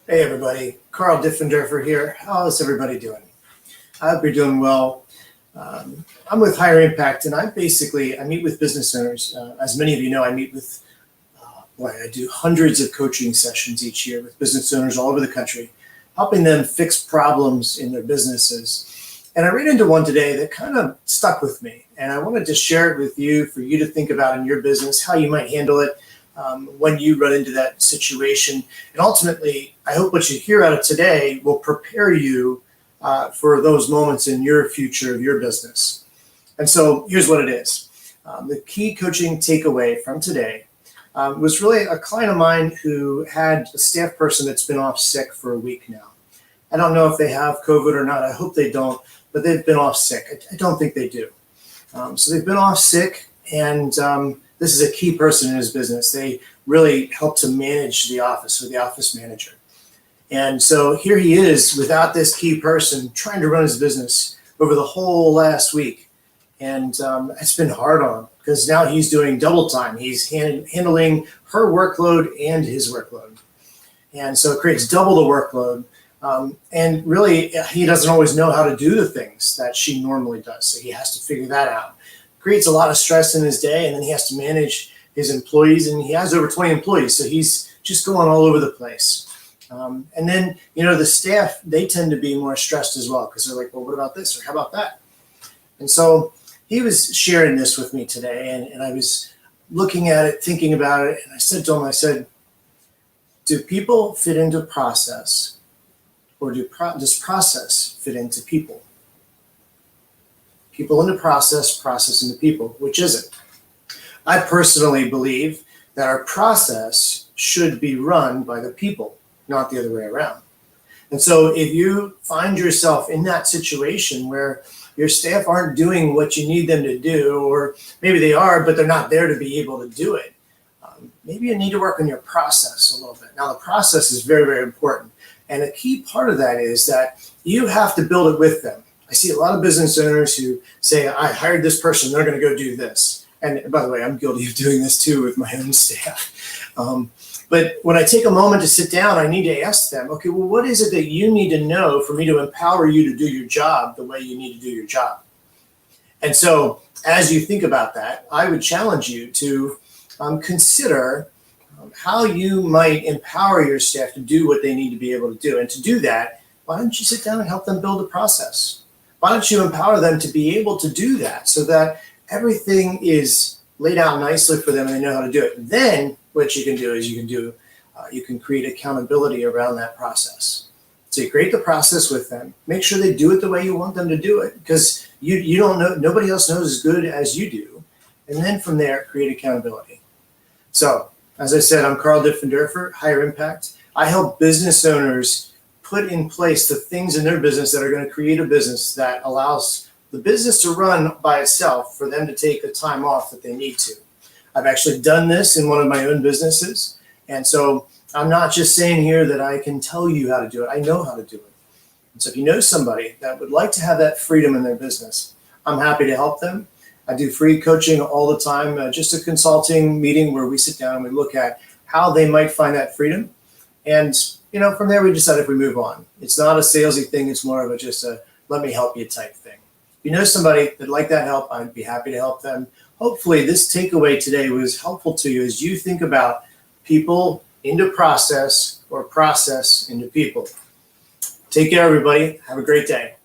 Hey everybody, Carl Diffenderfer here. How is everybody doing? I hope you're doing well. I'm with Higher Impact, and I meet with business owners. As many of you know, I do hundreds of coaching sessions each year with business owners all over the country, helping them fix problems in their businesses. And I ran into one today that kind of stuck with me, and I wanted to share it with you for you to think about in your business, how you might handle it when you run into that situation. And ultimately, I hope what you hear out of today will prepare you for those moments in your future of your business. And so here's what it is. The key coaching takeaway from today was really a client of mine who had a staff person that's been off sick for a week now. I don't know if they have COVID or not. I hope they don't, but they've been off sick. I don't think they do. So they've been off sick, and this is a key person in his business. They really help to manage the office, or the office manager. And so here he is without this key person trying to run his business over the whole last week. And it's been hard on him because now he's doing double time. He's handling her workload and his workload. And so it creates double the workload. And really, he doesn't always know how to do the things that she normally does. So he has to figure that out. Creates a lot of stress in his day, and then he has to manage his employees, and he has over 20 employees. So he's just going all over the place. And then, the staff, they tend to be more stressed as well because they're like, well, what about this? Or how about that? And so he was sharing this with me today, and I was looking at it, thinking about it. And I said to him, do people fit into process, or does process fit into people? People into process, process into people. Which is it? I personally believe that our process should be run by the people, not the other way around. And so if you find yourself in that situation where your staff aren't doing what you need them to do, or maybe they are, but they're not there to be able to do it, maybe you need to work on your process a little bit. Now, the process is very, very important. And a key part of that is that you have to build it with them. I see a lot of business owners who say, I hired this person, they're going to go do this. And by the way, I'm guilty of doing this too with my own staff. But when I take a moment to sit down, I need to ask them, okay, well, what is it that you need to know for me to empower you to do your job the way you need to do your job? And so as you think about that, I would challenge you to consider how you might empower your staff to do what they need to be able to do. And to do that, why don't you sit down and help them build a process? Why don't you empower them to be able to do that so that everything is laid out nicely for them and they know how to do it? Then what you can do is you can create accountability around that process. So you create the process with them, make sure they do it the way you want them to do it, because you don't know, nobody else knows as good as you do. And then from there, create accountability. So as I said, I'm Carl Diffenderfer, Higher Impact. I help business owners put in place the things in their business that are going to create a business that allows the business to run by itself, for them to take the time off that they need to. I've actually done this in one of my own businesses. And so I'm not just saying here that I can tell you how to do it. I know how to do it. And so if you know somebody that would like to have that freedom in their business, I'm happy to help them. I do free coaching all the time, just a consulting meeting where we sit down and we look at how they might find that freedom. And, from there we decide if we move on. It's not a salesy thing. It's more of just a let me help you type thing. If you know somebody that'd like that help, I'd be happy to help them. Hopefully this takeaway today was helpful to you as you think about people into process, or process into people. Take care, everybody. Have a great day.